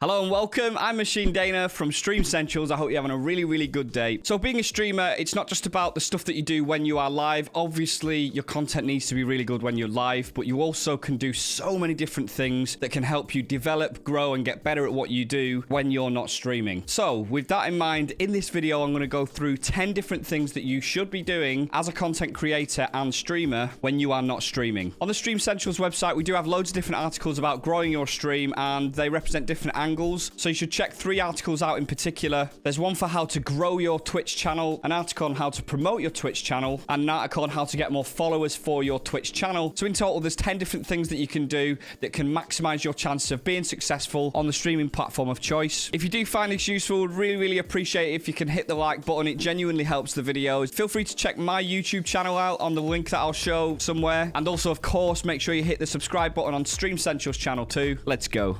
Hello and welcome. I'm MachineDaena from STREAMSENTIALS. I hope you're having a really good day. So being a streamer, it's not just about the stuff that you do when you are live. Obviously, your content needs to be really good when you're live, but you also can do so many different things that can help you develop, grow, and get better at what you do when you're not streaming. So with that in mind, in this video, I'm going to go through 10 different things that you should be doing as a content creator and streamer when you are not streaming. On the STREAMSENTIALS website, we do have loads of different articles about growing your stream, and they represent different angles. So you should check 3 articles out in particular. There's one for how to grow your Twitch channel, an article on how to promote your Twitch channel, and an article on how to get more followers for your Twitch channel. So in total, there's 10 different things that you can do that can maximize your chances of being successful on the streaming platform of choice. If you do find this useful, really appreciate it if you can hit the like button. It genuinely helps the videos. Feel free to check my YouTube channel out on the link that I'll show somewhere. And also, of course, make sure you hit the subscribe button on STREAMSENTIALS channel too. Let's go.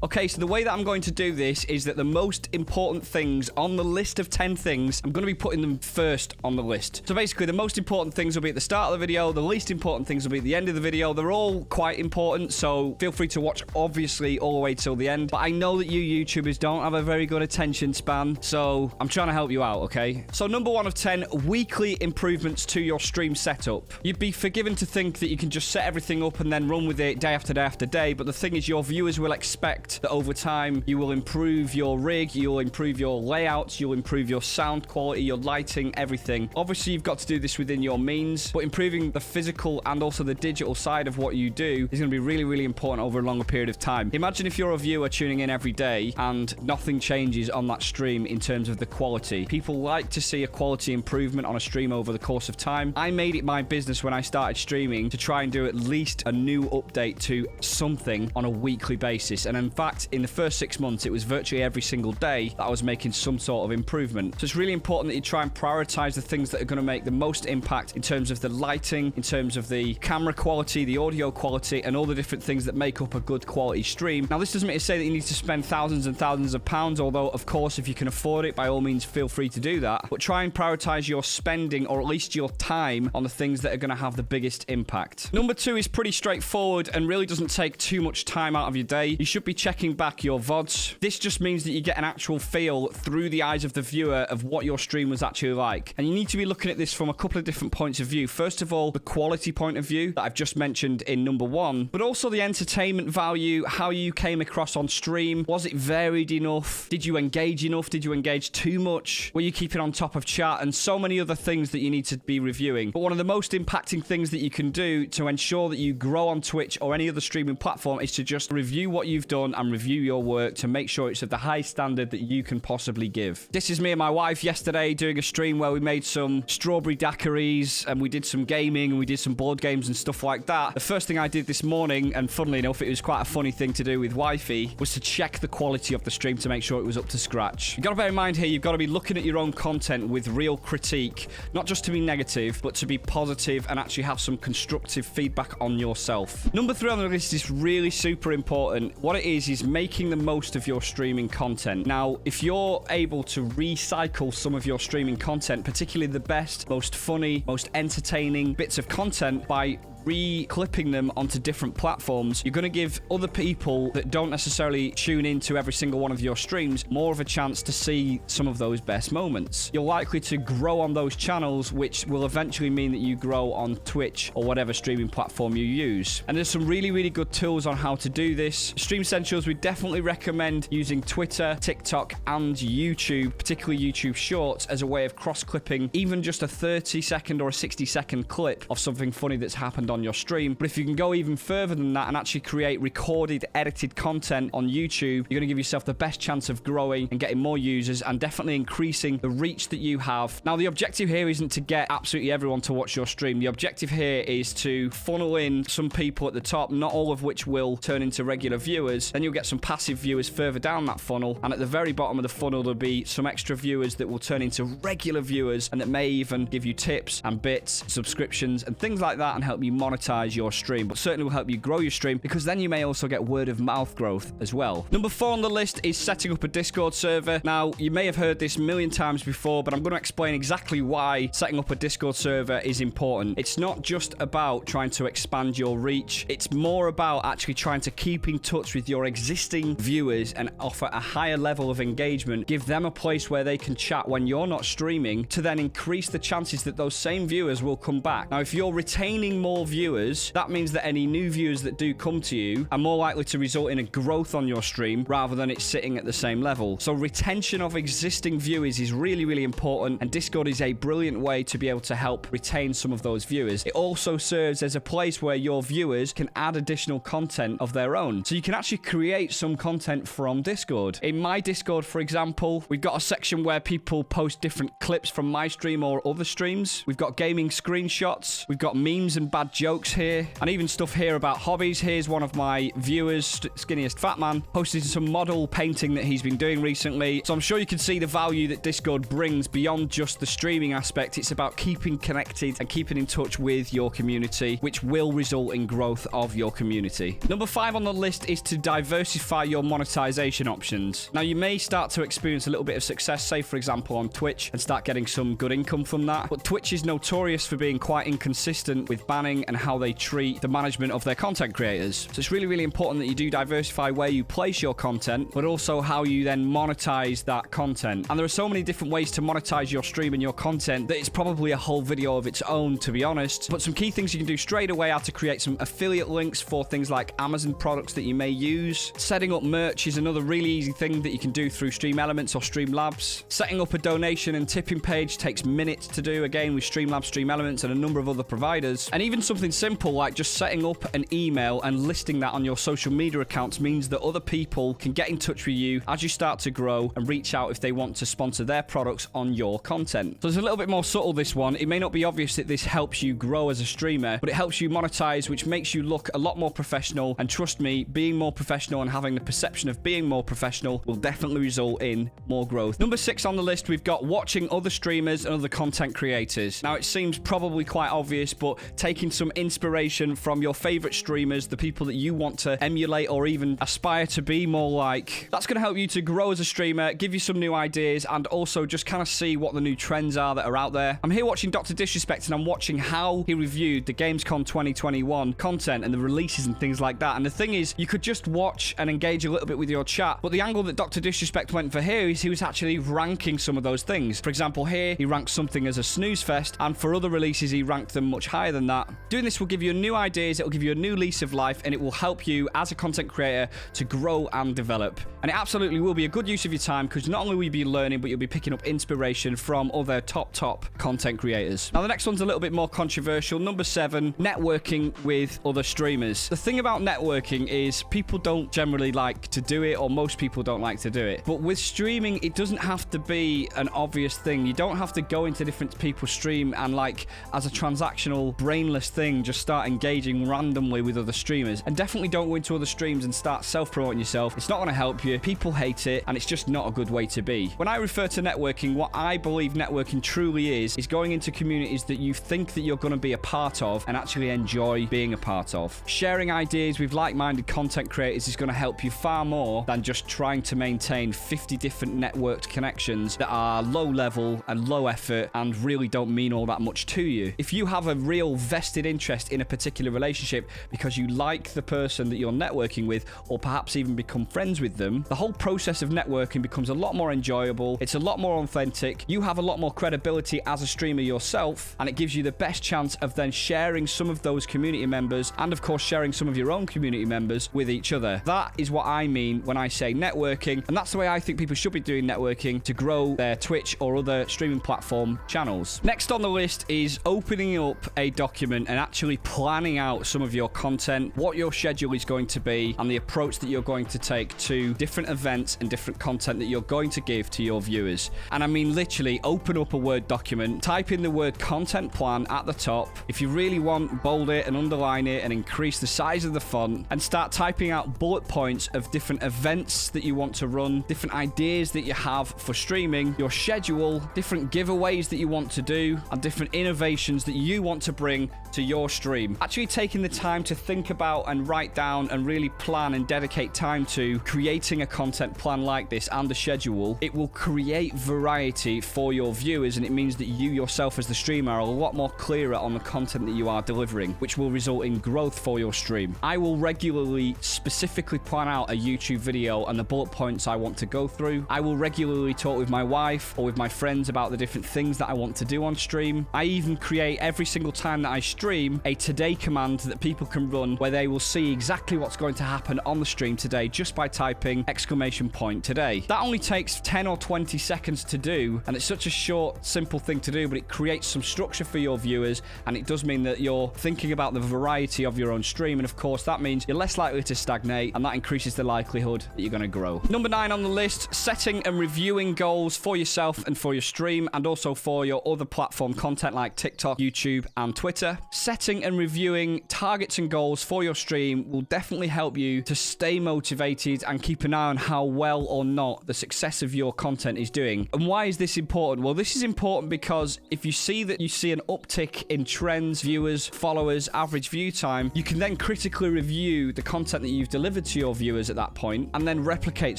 Okay, so the way that I'm going to do this is that the most important things on the list of 10 things, I'm going to be putting them first on the list. So basically, the most important things will be at the start of the video. The least important things will be at the end of the video. They're all quite important, so feel free to watch, obviously, all the way till the end. But I know that you YouTubers don't have a very good attention span, so I'm trying to help you out, okay? So number 1 of 10, weekly improvements to your stream setup. You'd be forgiven to think that you can just set everything up and then run with it day after day after day, but the thing is, your viewers will expect that over time you will improve your rig, you'll improve your layouts, you'll improve your sound quality, your lighting, everything. Obviously, you've got to do this within your means, but improving the physical and also the digital side of what you do is going to be really important over a longer period of time. Imagine if you're a viewer tuning in every day and nothing changes on that stream in terms of the quality. People like to see a quality improvement on a stream over the course of time. I made it my business when I started streaming to try and do at least a new update to something on a weekly basis, and in fact, in the first 6 months, it was virtually every single day that I was making some sort of improvement. So it's really important that you try and prioritize the things that are going to make the most impact in terms of the lighting, in terms of the camera quality, the audio quality, and all the different things that make up a good quality stream. Now, this doesn't mean to say that you need to spend thousands and thousands of pounds, although, of course, if you can afford it, by all means, feel free to do that. But try and prioritize your spending, or at least your time, on the things that are going to have the biggest impact. Number 2 is pretty straightforward and really doesn't take too much time out of your day. You should be checking back your VODs. This just means that you get an actual feel through the eyes of the viewer of what your stream was actually like. And you need to be looking at this from a couple of different points of view. First of all, the quality point of view that I've just mentioned in number 1, but also the entertainment value, how you came across on stream. Was it varied enough? Did you engage enough? Did you engage too much? Were you keeping on top of chat? And so many other things that you need to be reviewing. But one of the most impacting things that you can do to ensure that you grow on Twitch or any other streaming platform is to just review what you've done and review your work to make sure it's of the high standard that you can possibly give. This is me and my wife yesterday doing a stream where we made some strawberry daiquiris and we did some gaming and we did some board games and stuff like that. The first thing I did this morning, and funnily enough, it was quite a funny thing to do with wifey, was to check the quality of the stream to make sure it was up to scratch. You've got to bear in mind here, you've got to be looking at your own content with real critique, not just to be negative, but to be positive and actually have some constructive feedback on yourself. Number 3 on the list is really super important. What it is making the most of your streaming content. Now, if you're able to recycle some of your streaming content, particularly the best, most funny, most entertaining bits of content, by re-clipping them onto different platforms, you're going to give other people that don't necessarily tune into every single one of your streams more of a chance to see some of those best moments. You're likely to grow on those channels, which will eventually mean that you grow on Twitch or whatever streaming platform you use. And there's some really good tools on how to do this. STREAMSENTIALS, we definitely recommend using Twitter, TikTok, and YouTube, particularly YouTube Shorts, as a way of cross-clipping even just a 30-second or a 60-second clip of something funny that's happened on your stream. But if you can go even further than that and actually create recorded, edited content on YouTube, you're going to give yourself the best chance of growing and getting more users and definitely increasing the reach that you have. Now, the objective here isn't to get absolutely everyone to watch your stream. The objective here is to funnel in some people at the top, not all of which will turn into regular viewers. Then you'll get some passive viewers further down that funnel, and at the very bottom of the funnel, there'll be some extra viewers that will turn into regular viewers and that may even give you tips and bits, subscriptions, and things like that, and help you monetize your stream, but certainly will help you grow your stream, because then you may also get word of mouth growth as well. Number 4 on the list is setting up a Discord server. Now, you may have heard this a million times before, but I'm going to explain exactly why setting up a Discord server is important. It's not just about trying to expand your reach. It's more about actually trying to keep in touch with your existing viewers and offer a higher level of engagement. Give them a place where they can chat when you're not streaming, to then increase the chances that those same viewers will come back. Now, if you're retaining more viewers, that means that any new viewers that do come to you are more likely to result in a growth on your stream rather than it sitting at the same level. So retention of existing viewers is really, really important, and Discord is a brilliant way to be able to help retain some of those viewers. It also serves as a place where your viewers can add additional content of their own. So you can actually create some content from Discord. In my Discord, for example, we've got a section where people post different clips from my stream or other streams. We've got gaming screenshots. We've got memes and bad jokes here, and even stuff here about hobbies. Here's one of my viewers, Skinniest Fat Man, posted some model painting that he's been doing recently. So I'm sure you can see the value that Discord brings beyond just the streaming aspect. It's about keeping connected and keeping in touch with your community, which will result in growth of your community. Number 5 on the list is to diversify your monetization options. Now, you may start to experience a little bit of success, say for example on Twitch, and start getting some good income from that. But Twitch is notorious for being quite inconsistent with banning and how they treat the management of their content creators. So it's really, really important that you do diversify where you place your content, but also how you then monetize that content. And there are so many different ways to monetize your stream and your content that it's probably a whole video of its own, to be honest. But some key things you can do straight away are to create some affiliate links for things like Amazon products that you may use. Setting up merch is another really easy thing that you can do through Stream Elements or Streamlabs. Setting up a donation and tipping page takes minutes to do, again, with Streamlabs, Stream Elements, and a number of other providers. And even something simple like just setting up an email and listing that on your social media accounts means that other people can get in touch with you as you start to grow and reach out if they want to sponsor their products on your content. So it's a little bit more subtle, this one. It may not be obvious that this helps you grow as a streamer, but it helps you monetize, which makes you look a lot more professional. And trust me, being more professional and having the perception of being more professional will definitely result in more growth. Number 6 on the list, we've got watching other streamers and other content creators. Now, it seems probably quite obvious, but taking some inspiration from your favorite streamers, the people that you want to emulate or even aspire to be more like, that's going to help you to grow as a streamer, give you some new ideas, and also just kind of see what the new trends are that are out there. I'm here watching Dr. Disrespect, and I'm watching how he reviewed the Gamescom 2021 content and the releases and things like that. And the thing is, you could just watch and engage a little bit with your chat, but the angle that Dr. Disrespect went for here is he was actually ranking some of those things. For example, here, he ranked something as a snooze fest, and for other releases, he ranked them much higher than that. Doing this will give you new ideas, it will give you a new lease of life, and it will help you as a content creator to grow and develop. And it absolutely will be a good use of your time, because not only will you be learning, but you'll be picking up inspiration from other top content creators. Now, the next one's a little bit more controversial. Number 7, networking with other streamers. The thing about networking is people don't generally like to do it, or most people don't like to do it. But with streaming, it doesn't have to be an obvious thing. You don't have to go into different people's stream and, like, as a transactional, brainless thing, just start engaging randomly with other streamers. And definitely don't go into other streams and start self-promoting yourself. It's not going to help you. People hate it, and it's just not a good way to be. When I refer to networking, what I believe networking truly is going into communities that you think that you're going to be a part of and actually enjoy being a part of. Sharing ideas with like-minded content creators is going to help you far more than just trying to maintain 50 different networked connections that are low level and low effort and really don't mean all that much to you. If you have a real vested interest in a particular relationship because you like the person that you're networking with, or perhaps even become friends with them, the whole process of networking becomes a lot more enjoyable. It's a lot more authentic. You have a lot more credibility as a streamer yourself, and it gives you the best chance of then sharing some of those community members and, of course, sharing some of your own community members with each other. That is what I mean when I say networking, and that's the way I think people should be doing networking to grow their Twitch or other streaming platform channels. Next on the list is opening up a document and actually planning out some of your content, what your schedule is going to be, and the approach that you're going to take to different events and different content that you're going to give to your viewers. And I mean literally open up a Word document, type in the word content plan at the top. If you really want, bold it and underline it and increase the size of the font, and start typing out bullet points of different events that you want to run, different ideas that you have for streaming, your schedule, different giveaways that you want to do, and different innovations that you want to bring to your stream. Actually taking the time to think about and write down and really plan and dedicate time to creating a content plan like this and a schedule, it will create variety for your viewers, and it means that you yourself as the streamer are a lot more clearer on the content that you are delivering, which will result in growth for your stream. I will regularly specifically plan out a YouTube video and the bullet points I want to go through. I will regularly talk with my wife or with my friends about the different things that I want to do on stream. I even create every single time that I stream a today command that people can run where they will see exactly what's going to happen on the stream today just by typing !today. That only takes 10 or 20 seconds to do, and it's such a short, simple thing to do, but it creates some structure for your viewers, and it does mean that you're thinking about the variety of your own stream, and of course that means you're less likely to stagnate, and that increases the likelihood that you're going to grow. Number 9 on the list, setting and reviewing goals for yourself and for your stream, and also for your other platform content like TikTok, YouTube, and Twitter. Setting and reviewing targets and goals for your stream will definitely help you to stay motivated and keep an eye on how well or not the success of your content is doing. And why is this important? Well, this is important because if you see that you see an uptick in trends, viewers, followers, average view time, you can then critically review the content that you've delivered to your viewers at that point and then replicate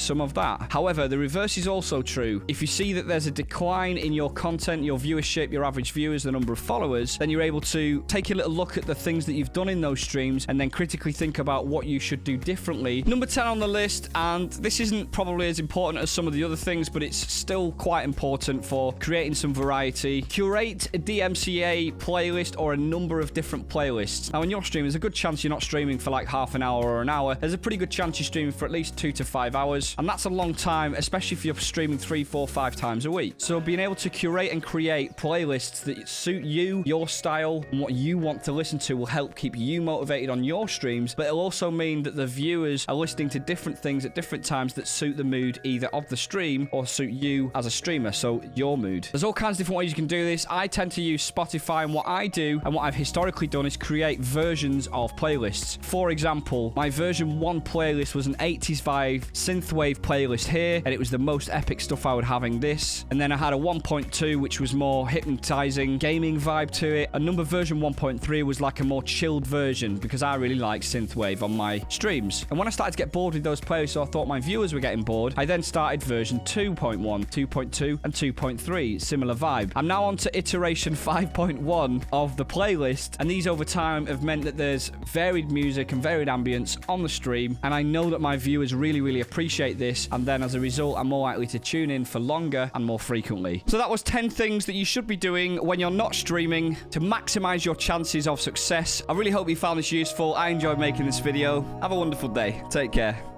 some of that. However, the reverse is also true. If you see that there's a decline in your content, your viewership, your average viewers, the number of followers, then you're able to take a little look at the things that you've done in those streams and then critically think about what you should do differently. Number 10 on the list, and this isn't probably as important as some of the other things, but it's still quite important for creating some variety. Curate a DMCA playlist or a number of different playlists. Now, in your stream, there's a good chance you're not streaming for like half an hour or an hour. There's a pretty good chance you're streaming for at least 2 to 5 hours, and that's a long time, especially if you're streaming 3, 4, 5 times a week. So being able to curate and create playlists that suit you, your style, and what you want to listen to will help keep you motivated on your streams, but it'll also mean that the viewers are listening to different things at different times that suit the mood either of the stream or suit you as a streamer, so your mood. There's all kinds of different ways you can do this. I tend to use Spotify, and what I do and what I've historically done is create versions of playlists. For example, my version 1 playlist was an 80s vibe synthwave playlist here, and it was the most epic stuff I would have in this. And then I had a 1.2 which was more hypnotizing gaming vibe to it. A number version 1.3 was like a more chilled version because I really like synthwave on my streams. And when I started to get bored with those playlists, so I thought my viewers were getting bored, I then started version 2.1, 2.2, and 2.3, similar vibe. I'm now on to iteration 5.1 of the playlist, and these over time have meant that there's varied music and varied ambience on the stream, and I know that my viewers really appreciate this, and then as a result, I'm more likely to tune in for longer and more frequently. So that was 10 things that you should be doing when you're not streaming to maximize your chances of success. I really hope you found this useful. I enjoyed making this video. Have a wonderful day. Take care.